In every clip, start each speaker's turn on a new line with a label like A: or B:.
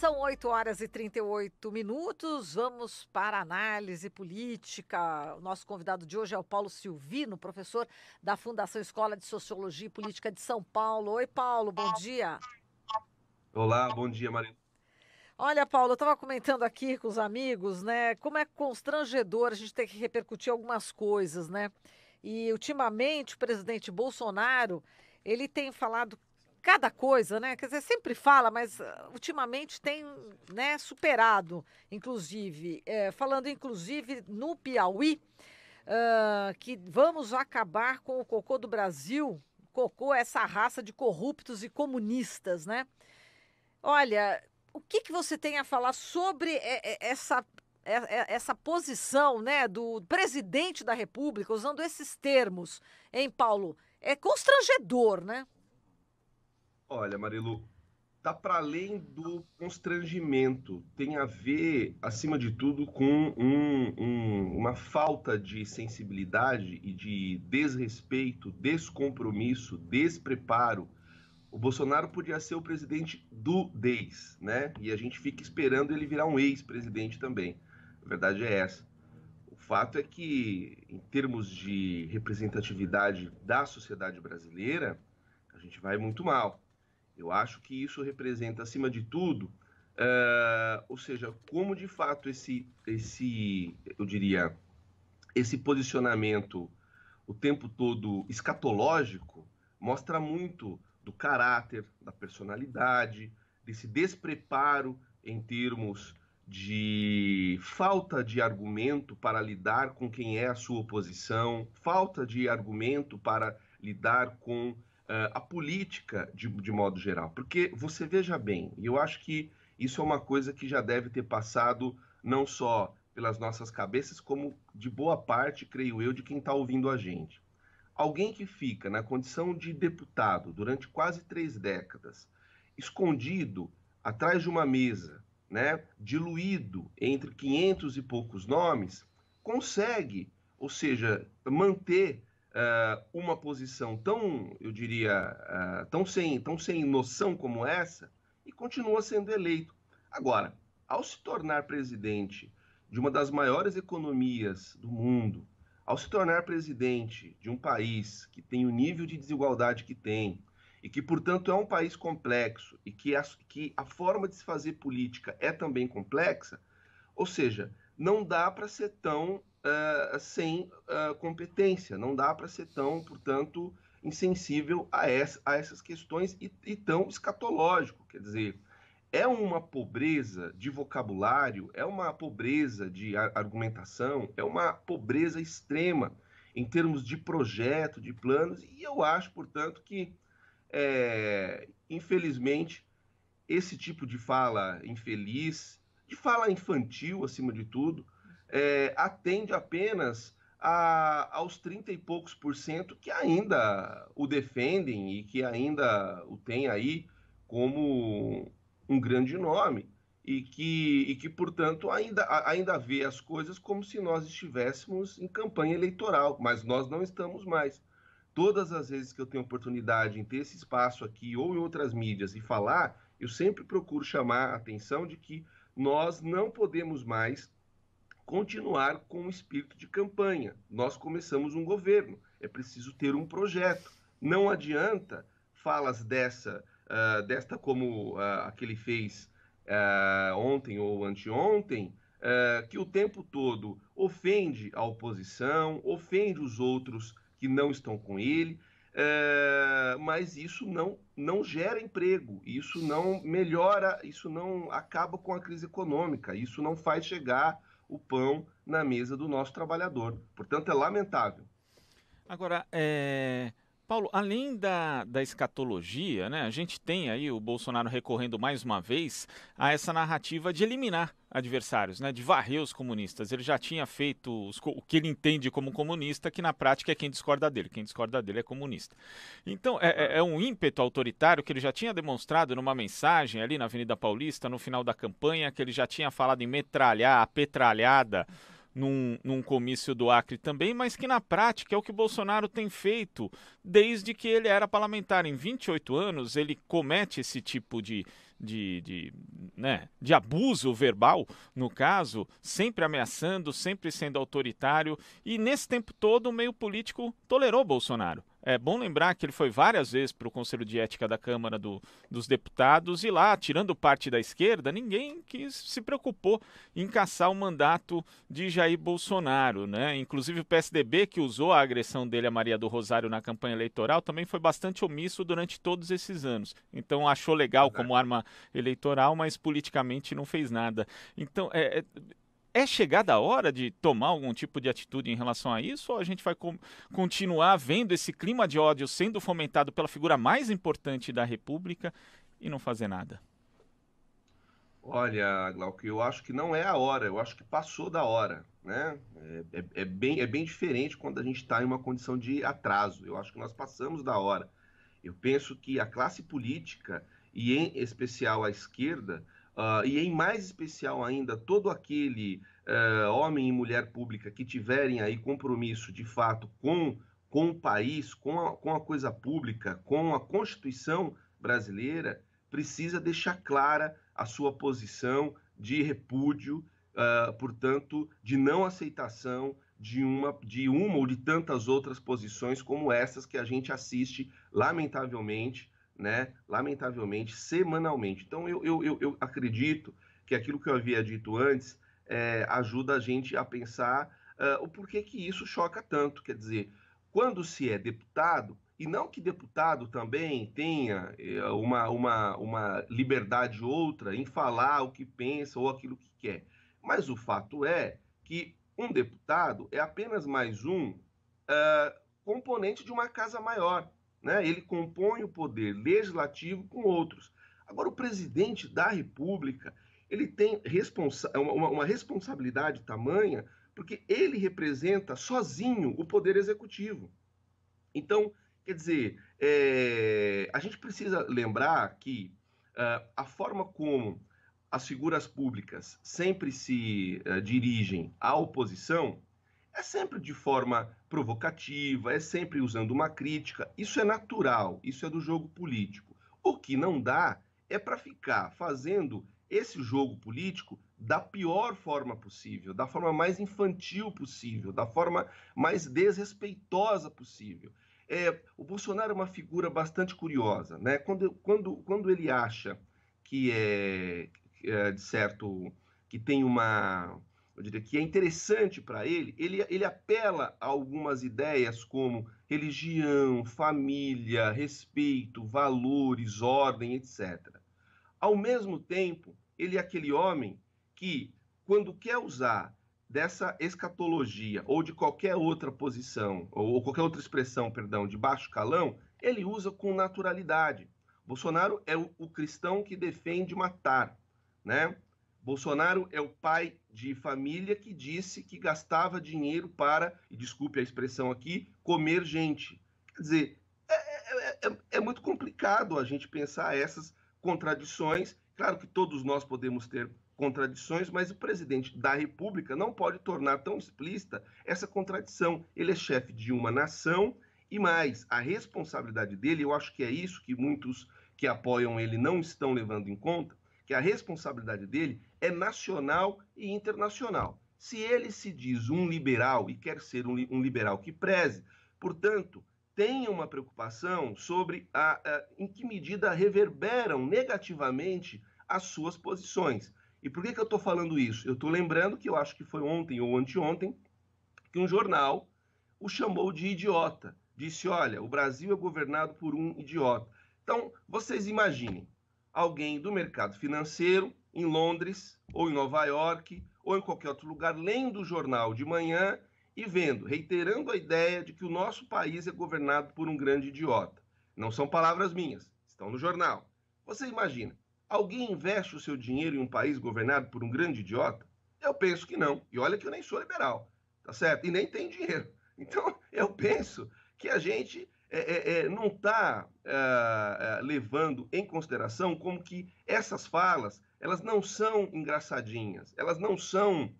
A: São 8h38. Vamos para a análise política. O nosso convidado de hoje é o Paulo Silvino, professor da Fundação Escola de Sociologia e Política de São Paulo. Oi, Paulo, bom dia.
B: Olá, bom dia, Marina.
A: Olha, Paulo, eu estava comentando aqui com os amigos, né? Como é constrangedor a gente ter que repercutir algumas coisas, né? E ultimamente o presidente Bolsonaro, ele tem falado cada coisa, né? Quer dizer, sempre fala, mas ultimamente tem, né, superado, inclusive, falando inclusive no Piauí, que vamos acabar com o cocô do Brasil. Cocô, essa raça de corruptos e comunistas, né? Olha, o que você tem a falar sobre essa posição, né, do presidente da República, usando esses termos, hein, Paulo? É constrangedor, né?
B: Olha, Marilu, tá para além do constrangimento, tem a ver, acima de tudo, com uma falta de sensibilidade e de desrespeito, descompromisso, despreparo. O Bolsonaro podia ser o presidente do DEIS, né? E a gente fica esperando ele virar um ex-presidente também. A verdade é essa. O fato é que, em termos de representatividade da sociedade brasileira, a gente vai muito mal. Eu acho que isso representa, acima de tudo, ou seja, como de fato eu diria, esse posicionamento o tempo todo escatológico mostra muito do caráter, da personalidade, desse despreparo em termos de falta de argumento para lidar com quem é a sua oposição, falta de argumento para lidar com a política de modo geral. Porque você veja bem, e eu acho que isso é uma coisa que já deve ter passado não só pelas nossas cabeças, como de boa parte, creio eu, de quem está ouvindo a gente. Alguém que fica na condição de deputado durante quase 3 décadas, escondido atrás de uma mesa, né, diluído entre 500 e poucos nomes, consegue, ou seja, manter uma posição tão, eu diria, tão sem noção como essa, e continua sendo eleito. Agora, ao se tornar presidente de uma das maiores economias do mundo, ao se tornar presidente de um país que tem o nível de desigualdade que tem, e que, portanto, é um país complexo, e que a forma de se fazer política é também complexa, ou seja, não dá para ser tão sem competência, não dá para ser tão, portanto, insensível a essas questões e tão escatológico. Quer dizer, é uma pobreza de vocabulário, é uma pobreza de argumentação, é uma pobreza extrema em termos de projeto, de planos, e eu acho, portanto, que, infelizmente, esse tipo de fala infeliz, de fala infantil, acima de tudo, atende apenas aos 30 e poucos por cento que ainda o defendem e que ainda o têm aí como um grande nome e que portanto, ainda vê as coisas como se nós estivéssemos em campanha eleitoral, mas nós não estamos mais. Todas as vezes que eu tenho oportunidade em ter esse espaço aqui ou em outras mídias e falar, eu sempre procuro chamar a atenção de que nós não podemos mais continuar com o espírito de campanha. Nós começamos um governo, é preciso ter um projeto. Não adianta falas desta como a que ele fez ontem ou anteontem, que o tempo todo ofende a oposição, ofende os outros que não estão com ele, mas isso não gera emprego, isso não melhora, isso não acaba com a crise econômica, isso não faz chegar o pão na mesa do nosso trabalhador. Portanto, é lamentável.
C: Agora, Paulo, além da escatologia, né, a gente tem aí o Bolsonaro recorrendo mais uma vez a essa narrativa de eliminar adversários, né, de varrer os comunistas. Ele já tinha feito o que ele entende como comunista, que na prática é quem discorda dele. Quem discorda dele é comunista. Então, é um ímpeto autoritário que ele já tinha demonstrado numa mensagem ali na Avenida Paulista, no final da campanha, que ele já tinha falado em metralhar a petralhada num comício do Acre também, mas que na prática é o que o Bolsonaro tem feito desde que ele era parlamentar. Em 28 anos, ele comete esse tipo de abuso verbal, no caso, sempre ameaçando, sempre sendo autoritário, e nesse tempo todo o meio político tolerou Bolsonaro. É bom lembrar que ele foi várias vezes para o Conselho de Ética da Câmara dos Deputados e lá, tirando parte da esquerda, ninguém se preocupou em caçar o mandato de Jair Bolsonaro, né? Inclusive o PSDB, que usou a agressão dele a Maria do Rosário na campanha eleitoral, também foi bastante omisso durante todos esses anos. Então achou legal como arma eleitoral, mas politicamente não fez nada. Então, é chegada a hora de tomar algum tipo de atitude em relação a isso, ou a gente vai continuar vendo esse clima de ódio sendo fomentado pela figura mais importante da República e não fazer nada?
B: Olha, Glauco, eu acho que não é a hora, eu acho que passou da hora, né? É bem diferente quando a gente está em uma condição de atraso. Eu acho que nós passamos da hora. Eu penso que a classe política, e em especial a esquerda, e em mais especial ainda todo aquele homem e mulher pública que tiverem aí compromisso de fato com o país, com a coisa pública, com a Constituição brasileira, precisa deixar clara a sua posição de repúdio, portanto, de não aceitação de uma ou de tantas outras posições como essas que a gente assiste, lamentavelmente, né? Lamentavelmente, semanalmente. Então, eu acredito que aquilo que eu havia dito antes ajuda a gente a pensar o porquê que isso choca tanto. Quer dizer, quando se é deputado, e não que deputado também tenha uma liberdade outra em falar o que pensa ou aquilo que quer, mas o fato é que um deputado é apenas mais um componente de uma casa maior, né? Ele compõe o poder legislativo com outros. Agora, o presidente da República, ele tem uma responsabilidade tamanha, porque ele representa sozinho o poder executivo. Então, quer dizer, a gente precisa lembrar que a forma como as figuras públicas sempre se dirigem à oposição é sempre de forma provocativa, é sempre usando uma crítica. Isso é natural, isso é do jogo político. O que não dá é para ficar fazendo esse jogo político da pior forma possível, da forma mais infantil possível, da forma mais desrespeitosa possível. O Bolsonaro é uma figura bastante curiosa, né? Quando ele acha que de certo, que tem eu diria que é interessante para ele apela a algumas ideias como religião, família, respeito, valores, ordem, etc. Ao mesmo tempo, ele é aquele homem que, quando quer usar dessa escatologia ou de qualquer outra posição, ou qualquer outra expressão, perdão, de baixo calão, ele usa com naturalidade. Bolsonaro é o cristão que defende matar, né? Bolsonaro é o pai de família que disse que gastava dinheiro para, e desculpe a expressão aqui, comer gente. Quer dizer, é muito complicado a gente pensar essas contradições. Claro que todos nós podemos ter contradições, mas o presidente da República não pode tornar tão explícita essa contradição. Ele é chefe de uma nação e mais, a responsabilidade dele, eu acho que é isso que muitos que apoiam ele não estão levando em conta, que a responsabilidade dele é nacional e internacional. Se ele se diz um liberal e quer ser um liberal que preze, portanto, tenha uma preocupação sobre em que medida reverberam negativamente as suas posições. E por que eu estou falando isso? Eu estou lembrando que eu acho que foi ontem ou anteontem que um jornal o chamou de idiota. Disse, olha, o Brasil é governado por um idiota. Então, vocês imaginem, alguém do mercado financeiro em Londres, ou em Nova York, ou em qualquer outro lugar, lendo o jornal de manhã e vendo, reiterando a ideia de que o nosso país é governado por um grande idiota. Não são palavras minhas, estão no jornal. Você imagina, alguém investe o seu dinheiro em um país governado por um grande idiota? Eu penso que não. E olha que eu nem sou liberal, tá certo? E nem tenho dinheiro. Então, eu penso que a gente não está levando em consideração como que essas falas, elas não são engraçadinhas, elas não são,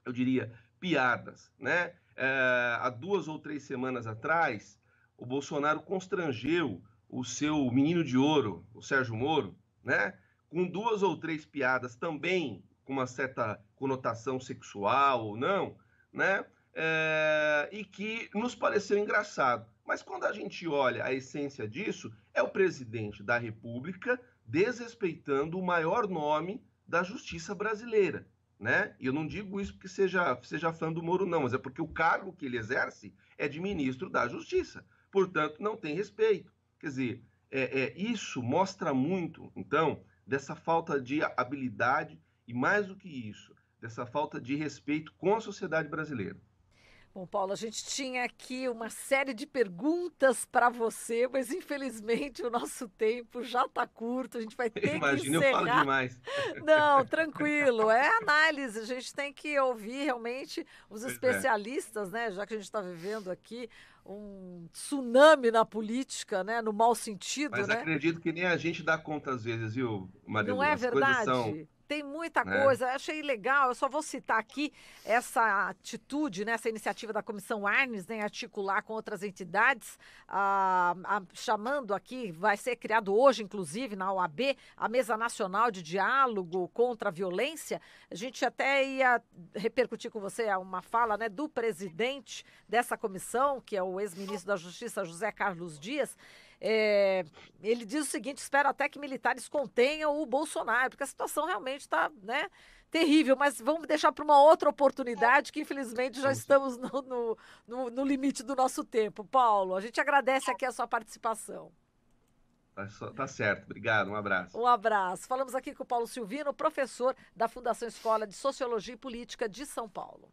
B: eu diria, piadas, né? Há 2 ou 3 semanas atrás, o Bolsonaro constrangeu o seu menino de ouro, o Sérgio Moro, né? Com 2 ou 3 piadas também com uma certa conotação sexual ou não, né? E que nos pareceu engraçado. Mas quando a gente olha a essência disso, é o presidente da República desrespeitando o maior nome da justiça brasileira, né? E eu não digo isso porque seja fã do Moro, não, mas é porque o cargo que ele exerce é de ministro da Justiça. Portanto, não tem respeito. Quer dizer, isso mostra muito, então, dessa falta de habilidade e, mais do que isso, dessa falta de respeito com a sociedade brasileira.
A: Bom, Paulo, a gente tinha aqui uma série de perguntas para você, mas infelizmente o nosso tempo já está curto, a gente vai ter
B: Imagina,
A: que
B: eu falo
A: encerrar.
B: demais.
A: Não, tranquilo, é análise, a gente tem que ouvir realmente os
B: Pois é.
A: especialistas, né? Já que a gente está vivendo aqui um tsunami na política, né? No mau sentido,
B: Mas
A: né?
B: acredito que nem a gente dá conta às vezes, viu,
A: Não
B: Marilu?
A: é
B: As coisas são,
A: verdade? Tem muita
B: né?
A: coisa, eu achei legal, eu só vou citar aqui essa atitude, né, essa iniciativa da Comissão Arnes, né, articular com outras entidades, chamando aqui, vai ser criado hoje, inclusive, na OAB, a Mesa Nacional de Diálogo contra a Violência. A gente até ia repercutir com você uma fala, né, do presidente dessa comissão, que é o ex-ministro da Justiça, José Carlos Dias. Ele diz o seguinte: espero até que militares contenham o Bolsonaro, porque a situação realmente está, né, terrível, mas vamos deixar para uma outra oportunidade, que infelizmente já estamos no limite do nosso tempo. Paulo, a gente agradece aqui a sua participação.
B: Tá certo, obrigado, um abraço.
A: Um abraço. Falamos aqui com o Paulo Silvino, professor da Fundação Escola de Sociologia e Política de São Paulo.